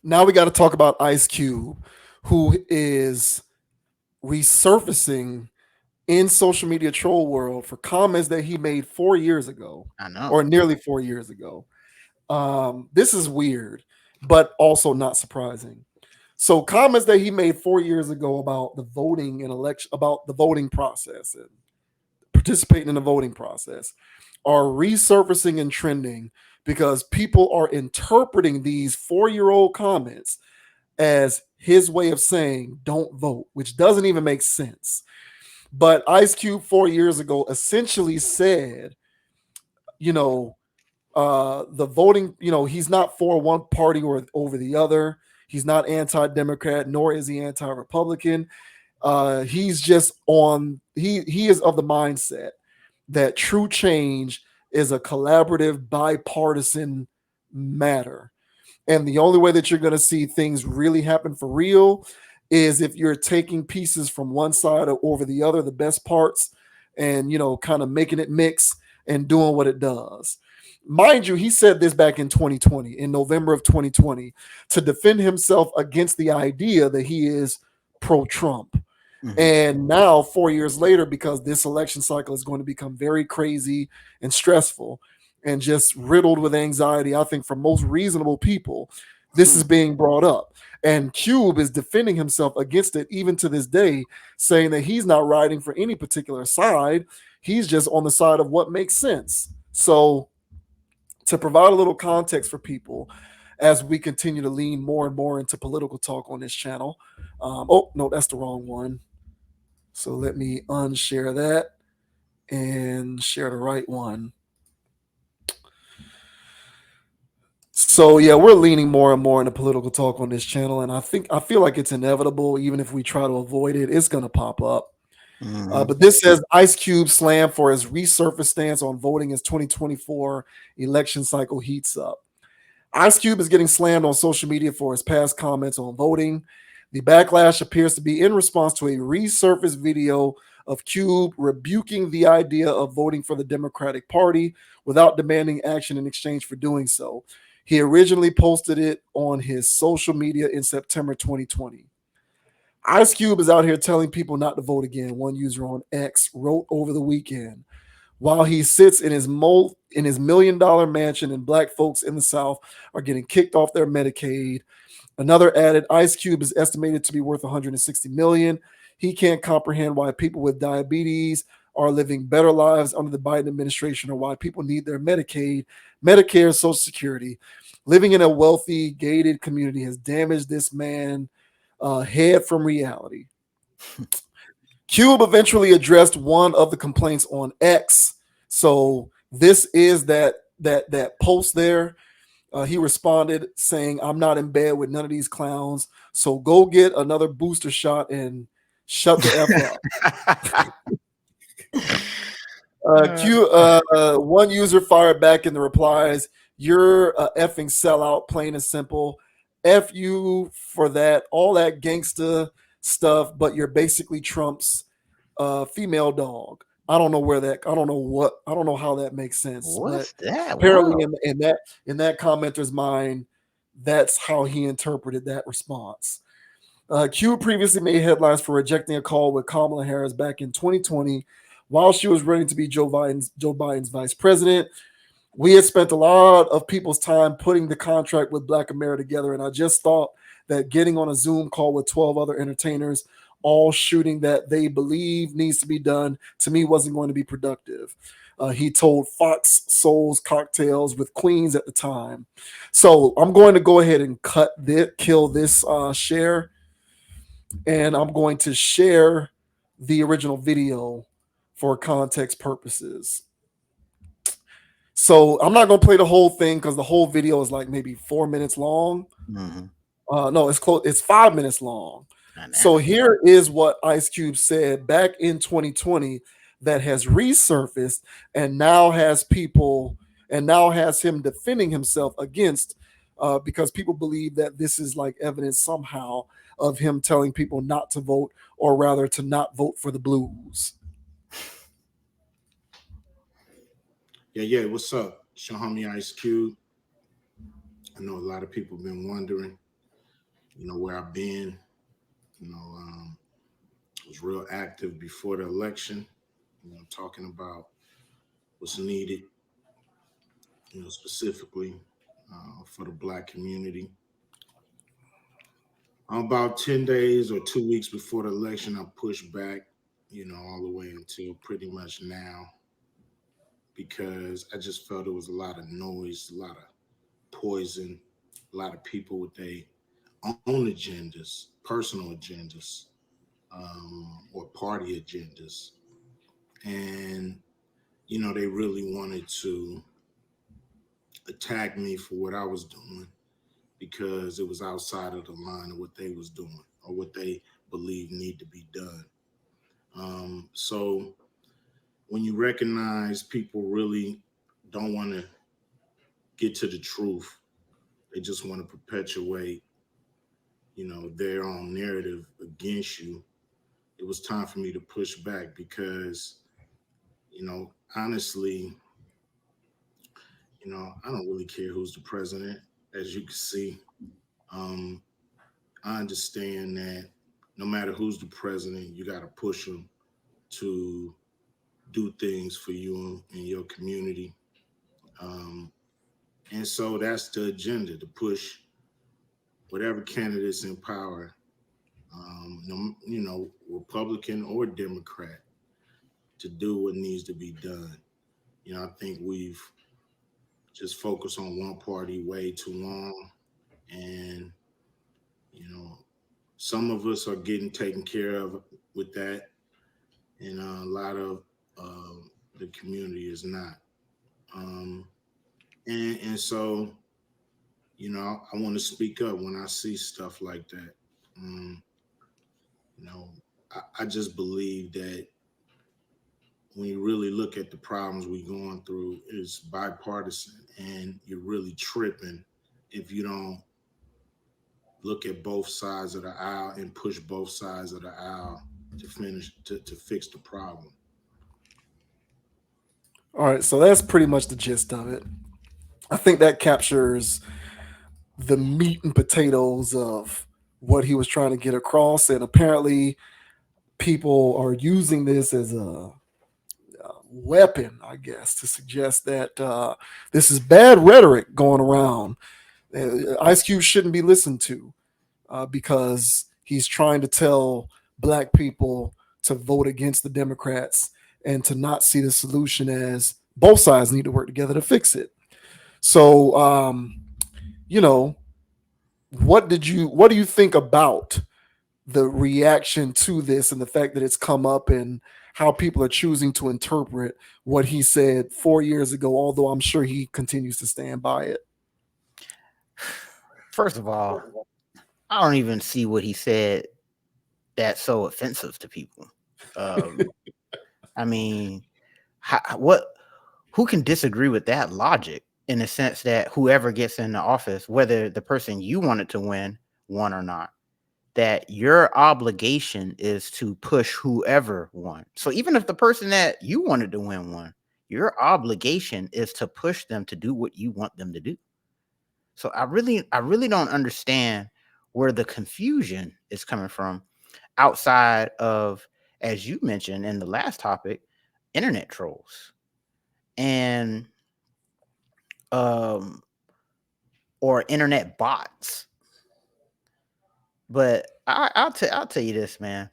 Now we got to talk about Ice Cube, who is resurfacing in social media troll world for comments that he made 4 years ago, I know. or nearly 4 years ago. This is weird, but also not surprising. So comments that he made 4 years ago about the voting and election, about the voting process and participating in the voting process, are resurfacing and trending because people are interpreting these 4-year-old comments as his way of saying don't vote, which doesn't even make sense. But Ice Cube 4 years ago essentially said, you know, the voting, he's not for one party or over the other. He's not anti-Democrat, nor is he anti-Republican. He's just on. He is of the mindset that true change is a collaborative, bipartisan matter. And the only way that you're going to see things really happen for real is if you're taking pieces from one side or over the other, the best parts, and kind of making it mix and doing what it does. Mind you, he said this back in 2020, in November of 2020, to defend himself against the idea that he is pro-Trump. Mhm. And now, 4 years later, because this election cycle is going to become very crazy and stressful and just riddled with anxiety, I think for most reasonable people, this is Hmm. being brought up. And Cube is defending himself against it even to this day, saying that he's not riding for any particular side. He's just on the side of what makes sense. So, to provide a little context for people as we continue to lean more and more into political talk on this channel. Oh, no, that's the wrong one. So let me unshare that and share the right one. So yeah, we're leaning more and more into political talk on this channel, and I feel like it's inevitable. Even if we try to avoid it, it's gonna pop up. Hmm. But this says Ice Cube slam for his resurfaced stance on voting as 2024 election cycle heats up. Ice Cube is getting slammed on social media for his past comments on voting. The backlash appears to be in response to a resurfaced video of Cube rebuking the idea of voting for the Democratic Party without demanding action in exchange for doing so. He originally posted it on his social media in September 2020. Ice Cube is out here telling people not to vote again, one user on X wrote over the weekend. While he sits in his $1 million mansion and black folks in the South are getting kicked off their Medicaid. Another added, Ice Cube is estimated to be worth 160 million. He can't comprehend why people with diabetes are living better lives under the Biden administration, or why people need their Medicaid, Medicare, Social Security. Living in a wealthy, gated community has damaged this man head from reality. Cube eventually addressed one of the complaints on X. So this is that post there. He responded saying, "I'm not in bed with none of these clowns. So go get another booster shot and shut the f up." Uh, One user fired back in the replies, "You're a effing sellout, plain and simple. F you for that, all that gangsta stuff, but you're basically Trump's female dog." I don't know where that. I don't know how that makes sense, but what's that? apparently Whoa. in that commenter's mind, that's how he interpreted that response. Q previously made headlines for rejecting a call with Kamala Harris back in 2020 while she was running to be Joe Biden's vice president. We had spent a lot of people's time putting the contract with Black America together, and I just thought that getting on a Zoom call with 12 other entertainers, all shooting that they believe needs to be done, to me wasn't going to be productive. He told Fox Souls Cocktails with Queens at the time. So I'm going to go ahead and kill this share, and I'm going to share the original video for context purposes. So I'm not gonna play the whole thing because the whole video is like maybe 4 minutes long. Hmm. No, it's close. It's 5 minutes long. And So that. here is what Ice Cube said back in 2020 that has resurfaced and now has people and now has him defending himself against, because people believe that this is like evidence somehow of him telling people not to vote, or rather to not vote for the blues. Yeah, yeah. What's up? It's your homie Ice Cube. I know a lot of people been wondering. where I've been. You know, was real active before the election. Talking about what's needed. Specifically for the Black community. About 10 days or 2 weeks before the election, I pushed back. All the way until pretty much now, because I just felt it was a lot of noise, a lot of poison, a lot of people with their own agendas, personal agendas, or party agendas. And, they really wanted to attack me for what I was doing because it was outside of the line of what they was doing or what they believe need to be done. So when you recognize people really don't want to get to the truth, they just want to perpetuate, their own narrative against you. It was time for me to push back because, honestly, I don't really care who's the president. As you can see, um, I understand that no matter who's the president, you got to push them to do things for you and your community. Um, and so that's the agenda, to push whatever candidates in power, Republican or Democrat, to do what needs to be done. I think we've just focused on one party way too long. And, you know, some of us are getting taken care of with that. And a lot of the community is not. Um, and so, I want to speak up when I see stuff like that. Um, you know, I just believe that when you really look at the problems we're going through, it's bipartisan, and you're really tripping if you don't look at both sides of the aisle and push both sides of the aisle to fix the problem. All right, so that's pretty much the gist of it. I think that captures the meat and potatoes of what he was trying to get across. And apparently, people are using this as a weapon, I guess, to suggest that this is bad rhetoric going around. Ice Cube shouldn't be listened to because he's trying to tell black people to vote against the Democrats and to not see the solution as both sides need to work together to fix it. So, you know, what do you think about the reaction to this and the fact that it's come up and how people are choosing to interpret what he said 4 years ago, although I'm sure he continues to stand by it? First of all, I don't even see what he said that's so offensive to people. I mean, who can disagree with that logic, in the sense that whoever gets in the office, whether the person you wanted to win won or not, that your obligation is to push whoever won. So even if the person that you wanted to win won, your obligation is to push them to do what you want them to do. So I really don't understand where the confusion is coming from, outside of, as you mentioned in the last topic, internet trolls and um or internet bots. But I'll tell you this, man.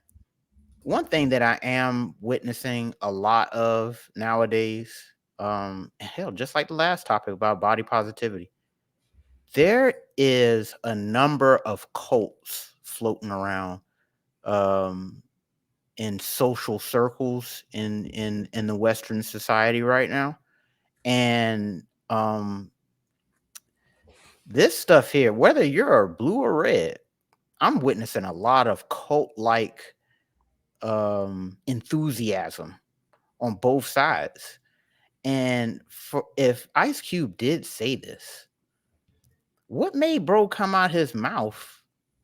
One thing that I am witnessing a lot of nowadays, hell, just like the last topic about body positivity, there is a number of cults floating around um, in social circles in the Western society right now, and this stuff here, whether you're blue or red, I'm witnessing a lot of cult like enthusiasm on both sides. And if Ice Cube did say this, what made bro come out his mouth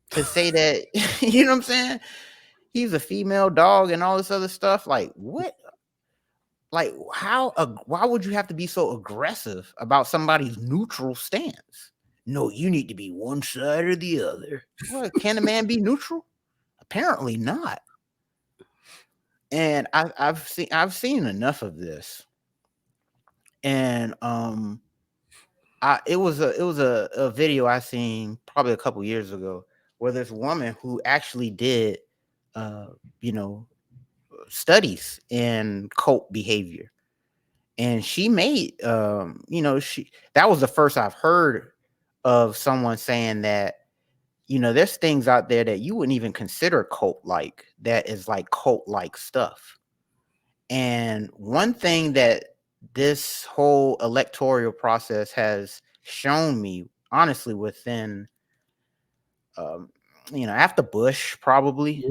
to say that? You know what I'm saying? He's a female dog and all this other stuff. Like what? Like how? Why would you have to be so aggressive about somebody's neutral stance? no, you need to be one side or the other. Well, can a man be neutral? Apparently not. And I've seen enough of this. And it was a video I seen probably a couple years ago where this woman who actually did uh you know studies in cult behavior, and she made she that was the first I've heard of someone saying that there's things out there that you wouldn't even consider cult like, that is like cult like stuff. And one thing that this whole electoral process has shown me, honestly, within after Bush, probably,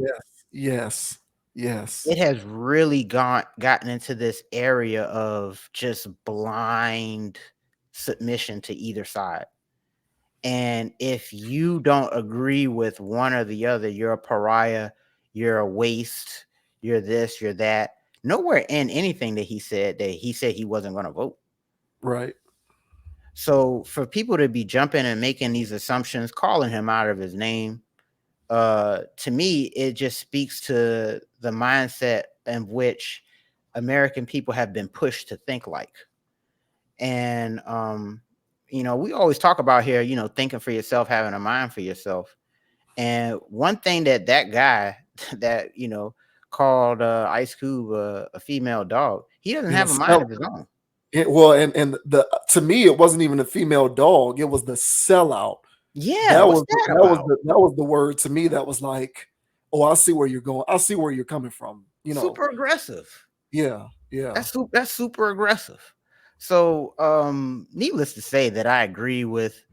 Yes, yes, yes. it has really gotten into this area of just blind submission to either side. And if you don't agree with one or the other, you're a pariah, you're a waste, you're this, you're that. Nowhere in anything that he said he wasn't going to vote. Right. So for people to be jumping and making these assumptions, calling him out of his name, to me, it just speaks to the mindset in which American people have been pushed to think like. And we always talk about here, thinking for yourself, having a mind for yourself. And one thing that guy that called Ice Cube a female dog, he doesn't have a mind of his own. Well, and the to me, it wasn't even a female dog; it was the sellout. Yeah, what's that about? That was the word to me. That was like, oh, I see where you're going. I see where you're coming from. Super aggressive. Yeah, yeah. That's super aggressive. So, needless to say that I agree with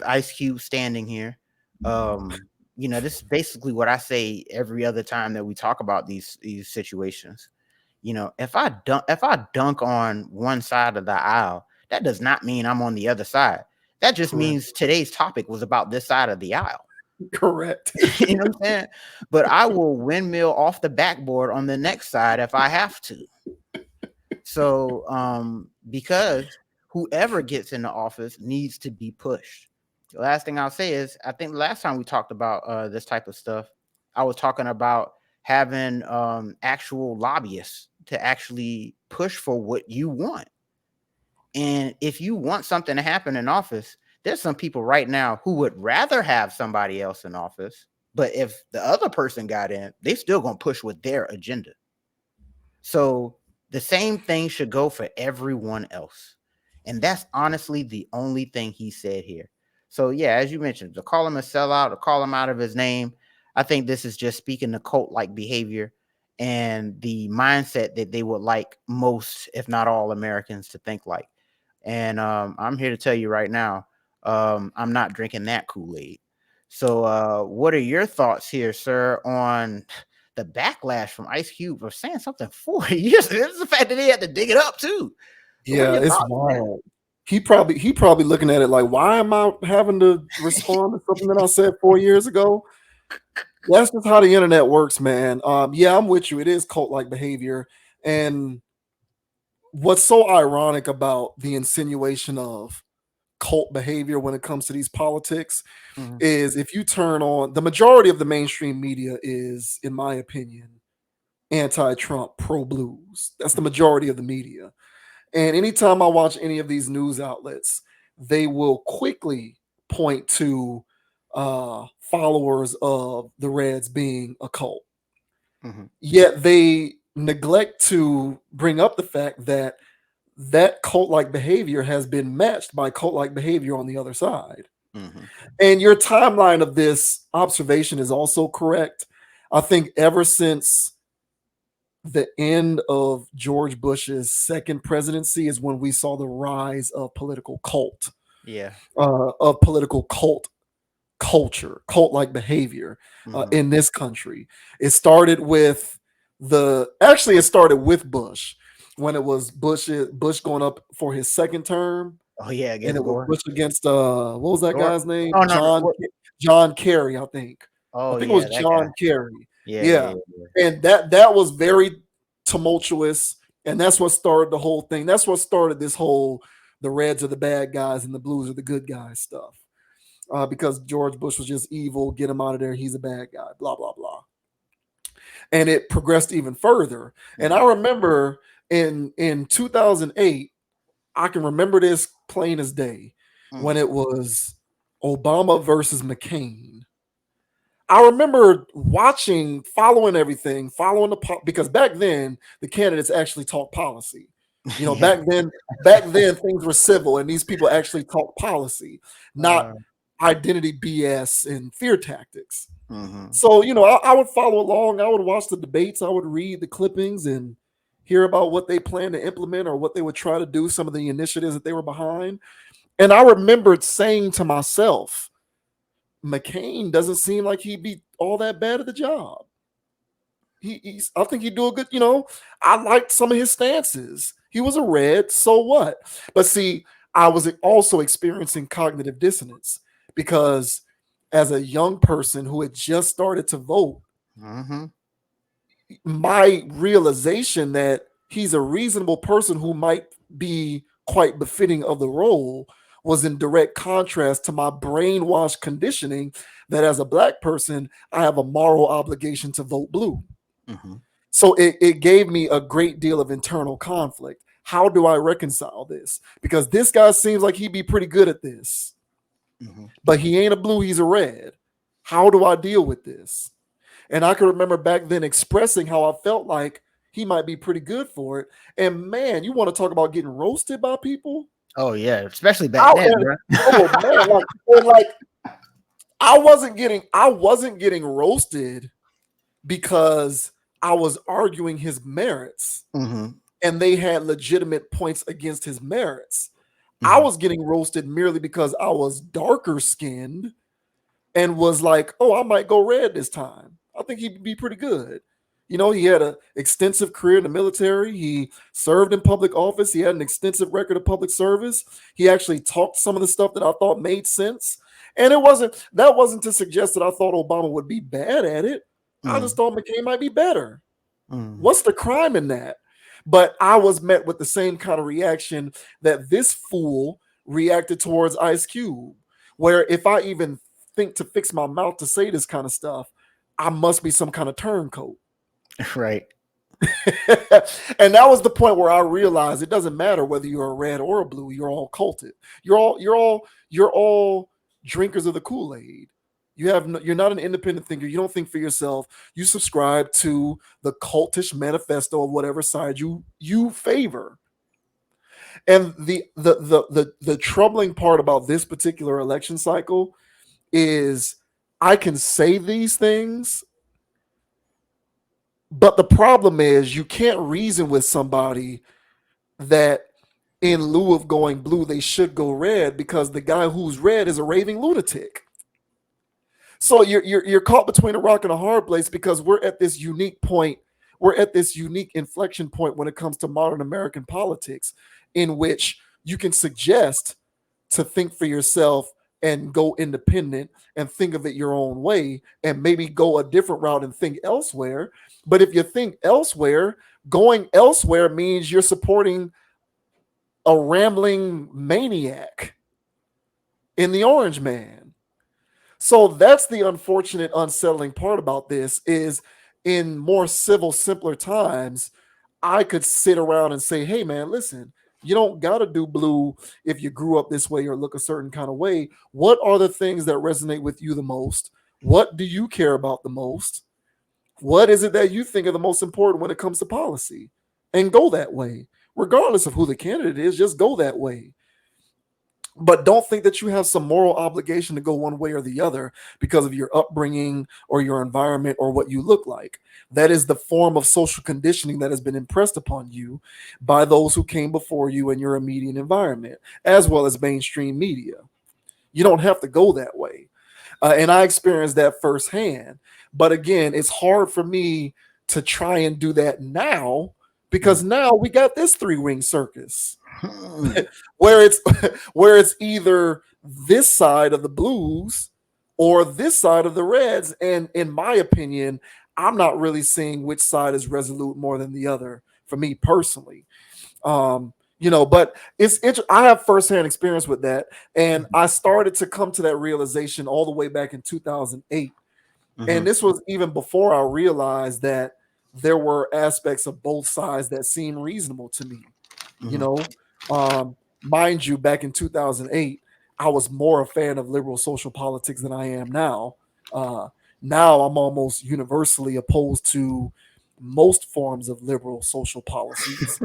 Ice Cube standing here. This is basically what I say every other time that we talk about these situations. If I dunk on one side of the aisle, that does not mean I'm on the other side. That just means today's topic was about this side of the aisle. Correct. You know what I'm saying? But I will windmill off the backboard on the next side if I have to. So, because whoever gets in the office needs to be pushed. The last thing I'll say is, I think last time we talked about this type of stuff, I was talking about having actual lobbyists to actually push for what you want. And if you want something to happen in office, there's some people right now who would rather have somebody else in office, but if the other person got in, they still gonna push with their agenda. So the same thing should go for everyone else. And that's honestly the only thing he said here. So yeah, as you mentioned, to call him a sellout, to call him out of his name, I think this is just speaking to cult-like behavior and the mindset that they would like most, if not all, Americans to think like. And I'm here to tell you right now, I'm not drinking that Kool-Aid. So what are your thoughts here, sir, on the backlash from Ice Cube for saying something 4 years? It's the fact that he had to dig it up too. So yeah, it's wild. He probably looking at it like, why am I having to respond to something that I said 4 years ago? That's just how the internet works, man. Yeah, I'm with you. It is cult-like behavior. And what's so ironic about the insinuation of cult behavior when it comes to these politics is, if you turn on the majority of the mainstream media is, in my opinion, anti-Trump, pro-blues. That's the majority of the media. And anytime I watch any of these news outlets, they will quickly point to followers of the Reds being a cult. Yet they neglect to bring up the fact that that cult-like behavior has been matched by cult-like behavior on the other side. And your timeline of this observation is also correct. I think ever since the end of George Bush's second presidency is when we saw the rise of political cult. Of political cult culture, cult-like behavior in this country. It started with it started with Bush, when it was Bush going up for his second term. Oh yeah, and it was Gore. Bush against what was that guy's name? Oh, no, John Kerry, I think. Oh, I think it was John Kerry. Yeah. And that was very tumultuous, and that's what started the whole thing. That's what started this whole the Reds are the bad guys and the Blues are the good guys stuff. because George Bush was just evil. Get him out of there. He's a bad guy. Blah blah blah. And it progressed even further. And I remember in 2008, I can remember this plain as day when it was Obama versus McCain. I remember watching, following everything, following because back then the candidates actually talked policy. You know, back then things were civil, and these people actually talked policy, not identity BS and fear tactics. So, you know, I would follow along. I would watch the debates. I would read the clippings and hear about what they plan to implement or what they would try to do, some of the initiatives that they were behind. And I remembered saying to myself, McCain doesn't seem like he'd be all that bad at the job. I think he'd do a good, you know, I liked some of his stances. He was a red, so what? But see, I was also experiencing cognitive dissonance because as a young person who had just started to vote, my realization that he's a reasonable person who might be quite befitting of the role was in direct contrast to my brainwashed conditioning that as a black person, I have a moral obligation to vote blue. So it gave me a great deal of internal conflict. How do I reconcile this? Because this guy seems like he'd be pretty good at this, but he ain't a blue, he's a red. How do I deal with this? And I can remember back then expressing how I felt like he might be pretty good for it. And man, you want to talk about getting roasted by people? Oh yeah, especially back then. Oh man, like I wasn't getting roasted because I was arguing his merits, and they had legitimate points against his merits. I was getting roasted merely because I was darker skinned and was like, oh, I might go red this time. I think he'd be pretty good. You know, he had an extensive career in the military. He served in public office. He had an extensive record of public service. He actually talked some of the stuff that I thought made sense. And that wasn't to suggest that I thought Obama would be bad at it. I just thought McCain might be better. What's the crime in that? But I was met with the same kind of reaction that this fool reacted towards Ice Cube, where if I even think to fix my mouth to say this kind of stuff, I must be some kind of turncoat. Right. And that was the point where I realized it doesn't matter whether you're a red or a blue, you're all culted. You're all drinkers of the Kool-Aid. You're not an independent thinker. You don't think for yourself. You subscribe to the cultish manifesto of whatever side you favor. And the troubling part about this particular election cycle is I can say these things, but the problem is you can't reason with somebody that in lieu of going blue, they should go red because the guy who's red is a raving lunatic. So you're caught between a rock and a hard place because we're at this unique point. We're at this unique inflection point when it comes to modern American politics, in which you can suggest to think for yourself and go independent and think of it your own way and maybe go a different route and think elsewhere. But if you think elsewhere, going elsewhere means you're supporting a rambling maniac in the Orange Man. So that's the unfortunate, unsettling part about this is in more civil, simpler times, I could sit around and say, hey, man, listen, you don't got to do blue if you grew up this way or look a certain kind of way. What are the things that resonate with you the most? What do you care about the most? What is it that you think are the most important when it comes to policy? And go that way. Regardless of who the candidate is, just go that way. But don't think that you have some moral obligation to go one way or the other because of your upbringing or your environment or what you look like. That is the form of social conditioning that has been impressed upon you by those who came before you in your immediate environment, as well as mainstream media. You don't have to go that way. And I experienced that firsthand. But again, it's hard for me to try and do that now because now we got this three-ring circus. where it's either this side of the blues or this side of the reds, and in my opinion, I'm not really seeing which side is resolute more than the other for me personally. But I have firsthand experience with that, and I started to come to that realization all the way back in 2008. And this was even before I realized that there were aspects of both sides that seemed reasonable to me. You know, mind you, back in 2008, I was more a fan of liberal social politics than I am now. Now I'm almost universally opposed to most forms of liberal social policies.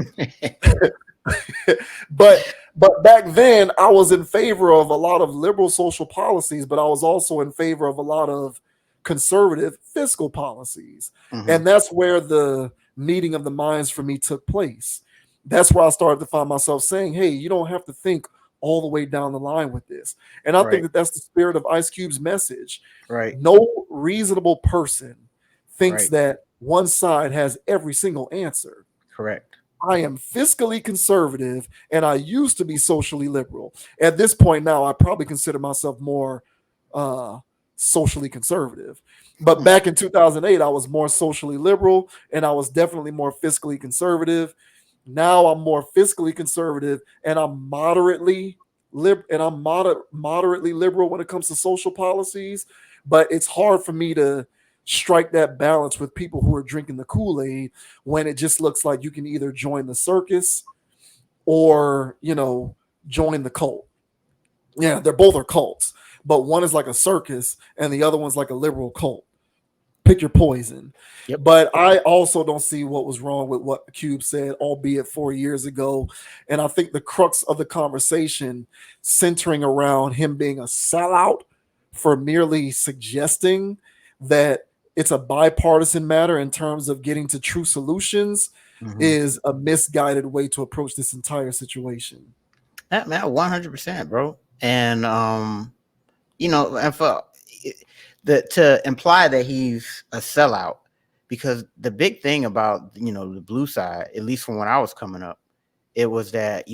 but back then I was in favor of a lot of liberal social policies, but I was also in favor of a lot of conservative fiscal policies. And that's where the meeting of the minds for me took place. That's where I started to find myself saying, hey, you don't have to think all the way down the line with this. And I think that that's the spirit of Ice Cube's message. No reasonable person thinks that one side has every single answer. Correct. I am fiscally conservative and I used to be socially liberal. At this point now, I probably consider myself more socially conservative. But back in 2008, I was more socially liberal and I was definitely more fiscally conservative. Now I'm more fiscally conservative and I'm moderately moderately liberal when it comes to social policies. But it's hard for me to strike that balance with people who are drinking the Kool-Aid when it just looks like you can either join the circus or, join the cult. Yeah, they're both are cults, but one is like a circus and the other one's like a liberal cult. Pick your poison. But I also don't see what was wrong with what Cube said, albeit 4 years ago. And I think the crux of the conversation centering around him being a sellout for merely suggesting that it's a bipartisan matter in terms of getting to true solutions is a misguided way to approach this entire situation. That man, 100%, bro. And and for to imply that he's a sellout, because the big thing about the blue side, at least from when I was coming up, it was that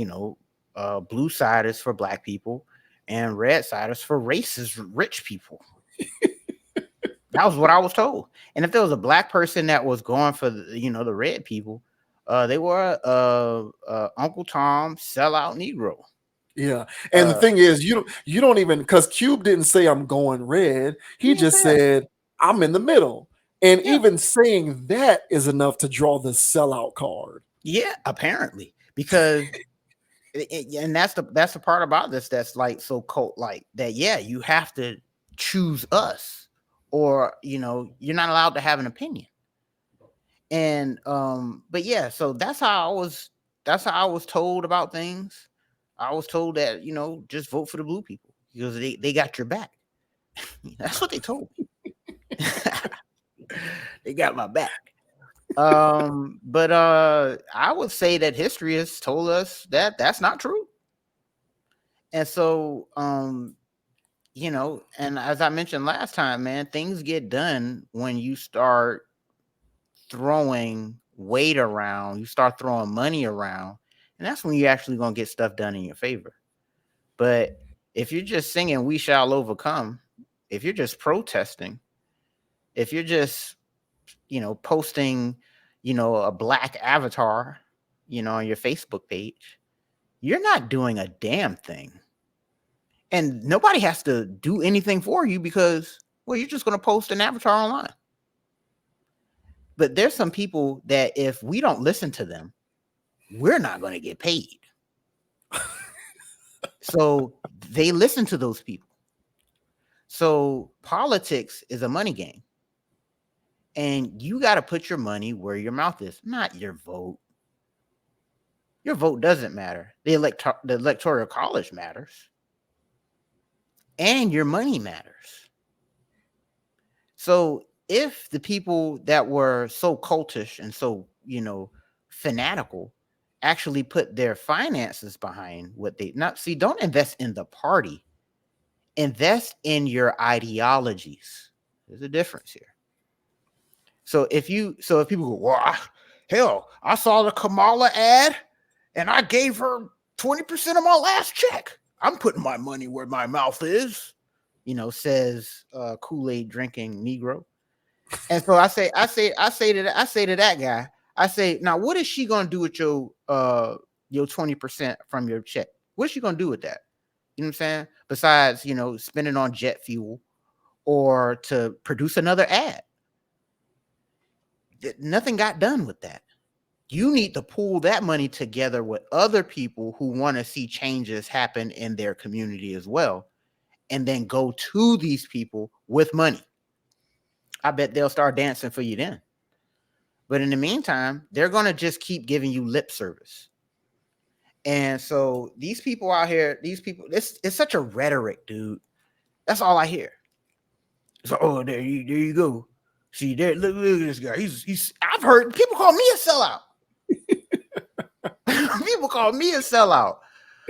blue side is for black people and red side is for racist rich people. That was what I was told. And if there was a black person that was going for the red people, they were Uncle Tom sellout Negro. Yeah, and the thing is, you don't even, because Cube didn't say I'm going red. He just said I'm in the middle, and even saying that is enough to draw the sellout card. Yeah, apparently, because and that's the part about this that's like so cult like that. Yeah, you have to choose us, or you're not allowed to have an opinion. And but yeah, so that's how I was told about things. I was told that just vote for the blue people because they got your back. That's what they told me. They got my back. But I would say that history has told us that that's not true. And so and as I mentioned last time, man, things get done when you start throwing weight around, you start throwing money around, and that's when you're actually going to get stuff done in your favor. But if you're just singing "We Shall Overcome," if you're just protesting, if you're just posting a black avatar on your Facebook page, you're not doing a damn thing. And nobody has to do anything for you because, well, you're just going to post an avatar online. But there's some people that if we don't listen to them, we're not going to get paid. So they listen to those people. So politics is a money game. And you got to put your money where your mouth is, not your vote. Your vote doesn't matter. The electoral college matters. And your money matters. So if the people that were so cultish and so, fanatical actually put their finances behind what they don't invest in the party, invest in your ideologies. There's a difference here. So if people go, well, hell, I saw the Kamala ad and I gave her 20% of my last check. I'm putting my money where my mouth is, says Kool-Aid drinking Negro. And so I say to that guy, I say, now what is she gonna do with your your 20% from your check. What you gonna do with that? You know what I'm saying? Besides, spending on jet fuel or to produce another ad. Nothing got done with that. You need to pool that money together with other people who want to see changes happen in their community as well, and then go to these people with money. I bet they'll start dancing for you then. But in the meantime, they're going to just keep giving you lip service. And so these people out here, it's such a rhetoric, dude. That's all I hear. So, there you go. See, there, look at this guy. I've heard people call me a sellout. People call me a sellout.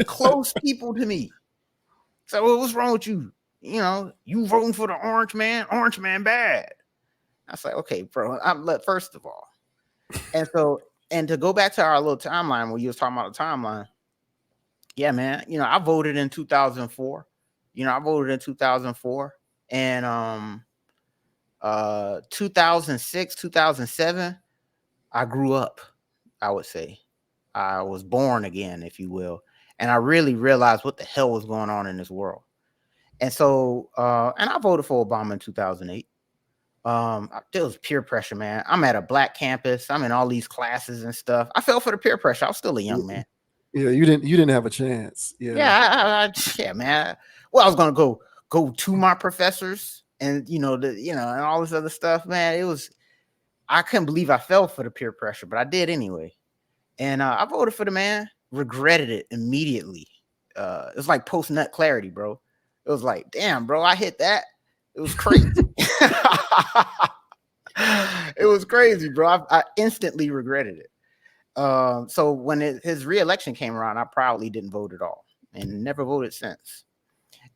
Close people to me. So what's wrong with you? You voting for the orange man? Orange man bad. I was like, okay, bro. First of all, and to go back to our little timeline where you was talking about the timeline. Yeah, man. I voted in 2004. I voted in 2004, and 2006, 2007, I grew up. I would say I was born again, if you will, and I really realized what the hell was going on in this world. And so, and I voted for Obama in 2008. There was peer pressure, man. I'm at a black campus. I'm in all these classes and stuff. I fell for the peer pressure. I was still a young man. Yeah, you didn't have a chance. Yeah, yeah, man. Well, I was gonna go to my professors and and all this other stuff, man. I couldn't believe I fell for the peer pressure, but I did anyway. And I voted for the man. Regretted it immediately. It was like post nut clarity, bro. It was like, damn, bro, I hit that. It was crazy. It was crazy, bro. I instantly regretted it. So when his re-election came around, I proudly didn't vote at all and never voted since.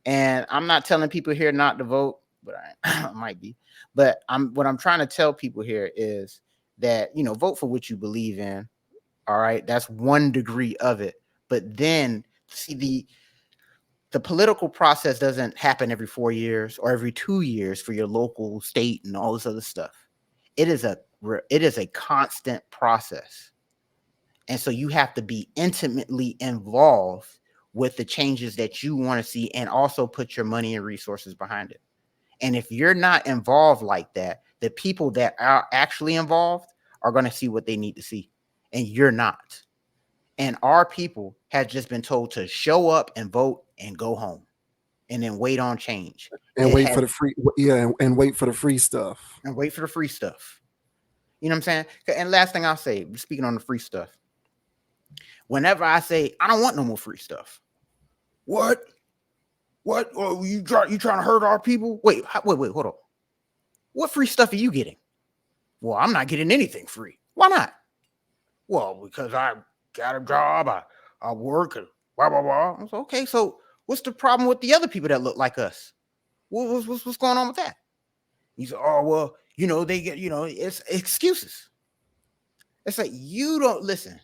And I'm not telling people here not to vote, but I might be. But what I'm trying to tell people here is that, vote for what you believe in. All right. That's one degree of it. But then see, the political process doesn't happen every 4 years or every 2 years for your local state and all this other stuff. It is a constant process. And so you have to be intimately involved with the changes that you want to see and also put your money and resources behind it. And if you're not involved like that, the people that are actually involved are going to see what they need to see. And you're not. And our people have just been told to show up and vote and go home and then wait on change. And wait for the free. Yeah. And wait for the free stuff. And wait for the free stuff. You know what I'm saying? And last thing I'll say, speaking on the free stuff. Whenever I say, I don't want no more free stuff. What? Oh, you trying to hurt our people? Wait, hold on. What free stuff are you getting? Well, I'm not getting anything free. Why not? Well, because I got a job, I work, and blah, blah, blah. I was like, okay, so what's the problem with the other people that look like us? What's going on with that? He said, oh, well, they get, it's excuses. It's like, you don't listen.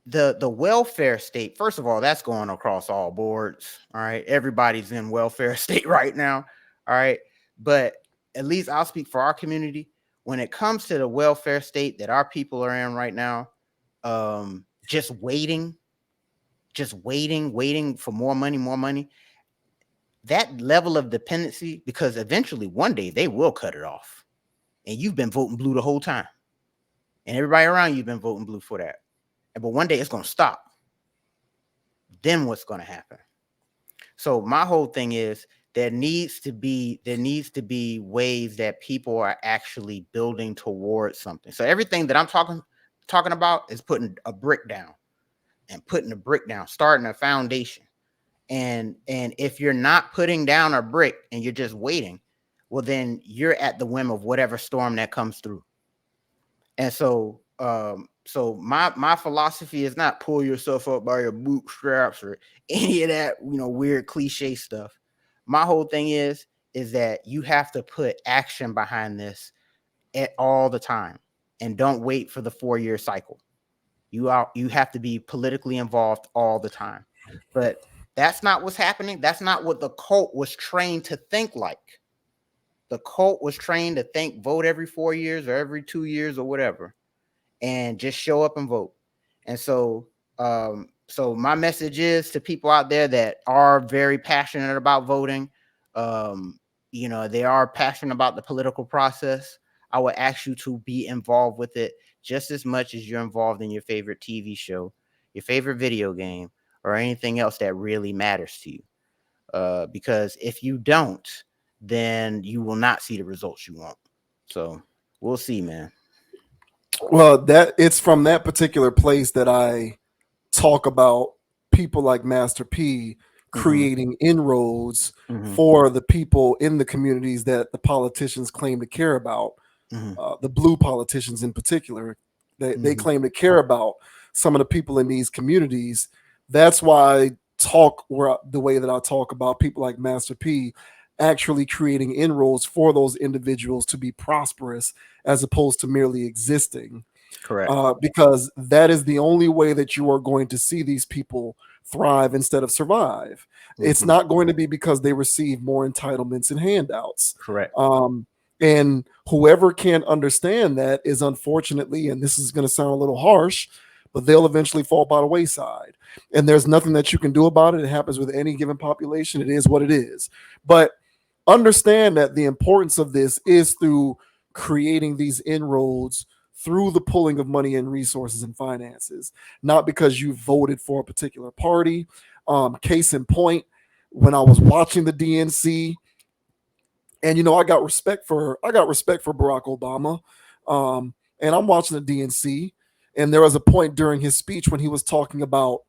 The welfare state, first of all, that's going across all boards. All right. Everybody's in welfare state right now. All right. But at least I'll speak for our community. When it comes to the welfare state that our people are in right now, just waiting for more money, that level of dependency, because eventually one day they will cut it off. And you've been voting blue the whole time. And everybody around you've been voting blue for that. But one day it's going to stop. Then what's going to happen? So my whole thing is there needs to be ways that people are actually building towards something. So everything that I'm talking about is putting a brick down, starting a foundation. And if you're not putting down a brick and you're just waiting, well, then you're at the whim of whatever storm that comes through. And so my philosophy is not pull yourself up by your bootstraps or any of that, weird cliche stuff. My whole thing is that you have to put action behind this all the time and don't wait for the 4-year cycle. You have to be politically involved all the time. But that's not what's happening. That's not what the cult was trained to think like. The cult was trained to think vote every 4 years or every 2 years or whatever. And just show up and vote. And so my message is to people out there that are very passionate about voting. They are passionate about the political process. I would ask you to be involved with it just as much as you're involved in your favorite TV show, your favorite video game, or anything else that really matters to you. Because if you don't, then you will not see the results you want. So we'll see, man. Well, that it's from that particular place that I talk about people like Master P Mm-hmm. creating inroads Mm-hmm. for the people in the communities that the politicians claim to care about. Mm-hmm. The blue politicians in particular, they Mm-hmm. claim to care about some of the people in these communities. That's why I talk where the way that I talk about people like Master P actually creating inroads for those individuals to be prosperous as opposed to merely existing, Correct. because that is the only way that you are going to see these people thrive instead of survive. It's Mm-hmm. not going to be because they receive more entitlements and handouts. Correct. Um, and whoever can't understand that is unfortunately, and this is going to sound a little harsh, but they'll eventually fall by the wayside. And there's nothing that you can do about it. It happens with any given population. It is what it is. But understand that the importance of this is through creating these inroads through the pulling of money and resources and finances, not because you voted for a particular party. Case in point, when I was watching the DNC, and I got respect for Barack Obama, and I'm watching the DNC, and there was a point during his speech when he was talking about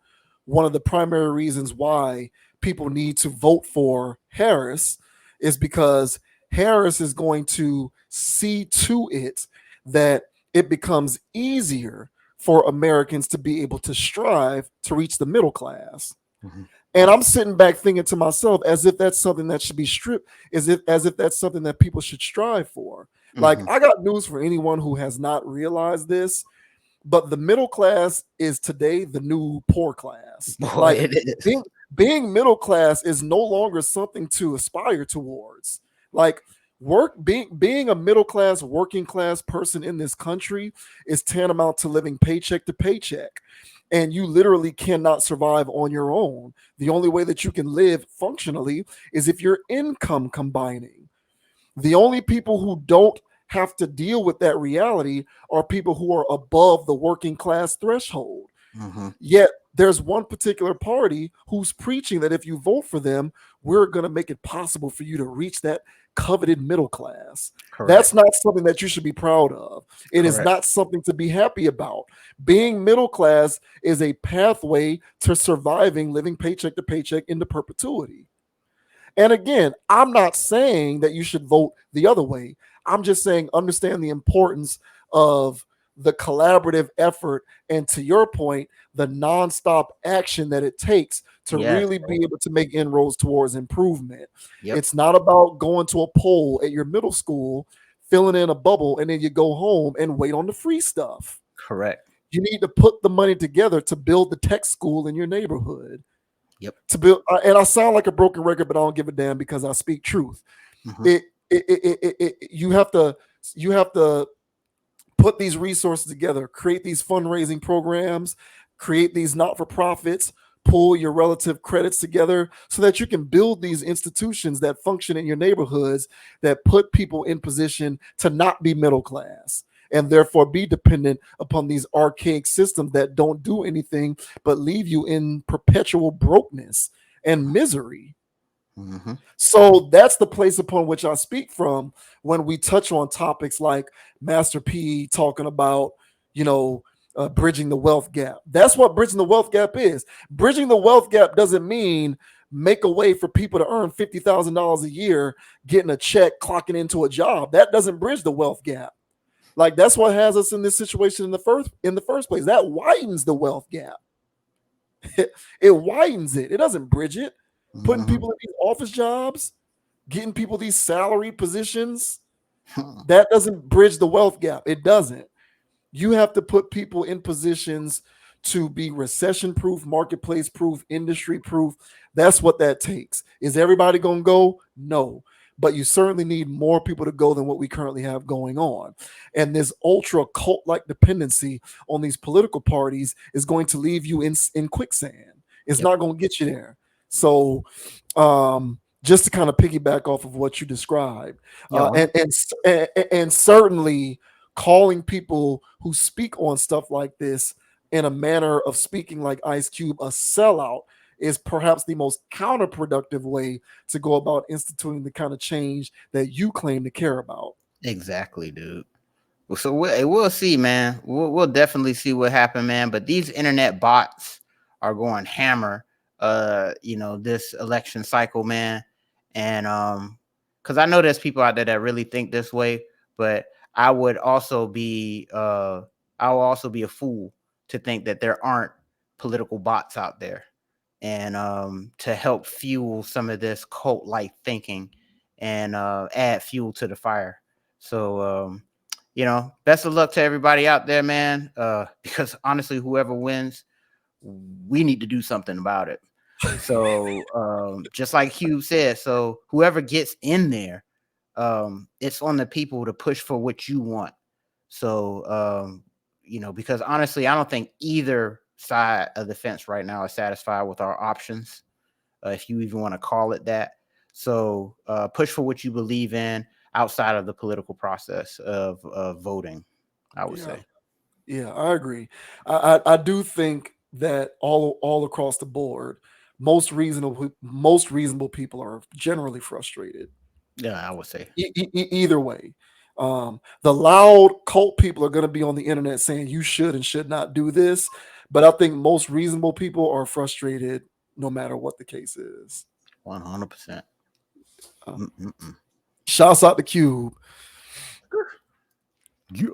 one of the primary reasons why people need to vote for Harris is because Harris is going to see to it that it becomes easier for Americans to be able to strive to reach the middle class. Mm-hmm. And I'm sitting back thinking to myself, as if that's something that should be stripped, as if that's something that people should strive for. Like, Mm-hmm. I got news for anyone who has not realized this, but the middle class is today the new poor class. Boy, Like, it is. being being middle class is no longer something to aspire towards. Like, being a middle class, working class person in this country is tantamount to living paycheck to paycheck. And you literally cannot survive on your own. The only way that you can live functionally is if your income combining. The only people who don't have to deal with that reality are people who are above the working class threshold. Mm-hmm. Yet there's one particular party who's preaching that if you vote for them, we're going to make it possible for you to reach that coveted middle class. Correct. That's not something that you should be proud of. It is Correct. not something to be happy about. Being middle class is a pathway to surviving, living paycheck to paycheck into perpetuity. And again, I'm not saying that you should vote the other way. I'm just saying understand the importance of the collaborative effort and, to your point, the nonstop action that it takes to Yes. really be able to make inroads towards improvement. Yep. It's not about going to a poll at your middle school, filling in a bubble, and then you go home and wait on the free stuff. Correct. You need to put the money together to build the tech school in your neighborhood, Yep. to build. And I sound like a broken record, but I don't give a damn because I speak truth. Mm-hmm. You have to put these resources together, create these fundraising programs, create these not-for-profits, pull your relative credits together so that you can build these institutions that function in your neighborhoods, that put people in position to not be middle class and therefore be dependent upon these archaic systems that don't do anything but leave you in perpetual brokenness and misery. Mm-hmm. So that's the place upon which I speak from when we touch on topics like Master P talking about, bridging the wealth gap. That's what bridging the wealth gap is. Bridging the wealth gap doesn't mean make a way for people to earn $50,000 a year, getting a check, clocking into a job. That doesn't bridge the wealth gap. Like, that's what has us in this situation in the first place. That widens the wealth gap. It widens it. It doesn't bridge it. Putting Mm-hmm. people in these office jobs, getting people these salary positions, that doesn't bridge the wealth gap. It doesn't. You have to put people in positions to be recession proof, marketplace proof, industry proof. That's what that takes. Is everybody going to go? No. but you certainly need more people to go than what we currently have going on. And this ultra cult like dependency on these political parties is going to leave you in quicksand. It's Yep. not going to get you there. So, just to kind of piggyback off of what you described, Yeah. and certainly calling people who speak on stuff like this in a manner of speaking like Ice Cube a sellout is perhaps the most counterproductive way to go about instituting the kind of change that you claim to care about. Exactly, dude. So we'll see, man. We'll definitely see what happened, man. But these internet bots are going hammer, this election cycle, man. And because I know there's people out there that really think this way, but I would also be I will also be a fool to think that there aren't political bots out there, and to help fuel some of this cult like thinking and add fuel to the fire. So best of luck to everybody out there, man. Because honestly, whoever wins, we need to do something about it. So just like Hugh said, so whoever gets in there, it's on the people to push for what you want. So because honestly, I don't think either side of the fence right now is satisfied with our options, if you even want to call it that. So push for what you believe in outside of the political process of voting, I would say. Yeah, I agree. I do think that all across the board, most reasonable people are generally frustrated. Yeah, I would say. Either way, the loud cult people are going to be on the internet saying you should and should not do this, but I think most reasonable people are frustrated no matter what the case is. 100%. Shouts out to Cube. Yeah.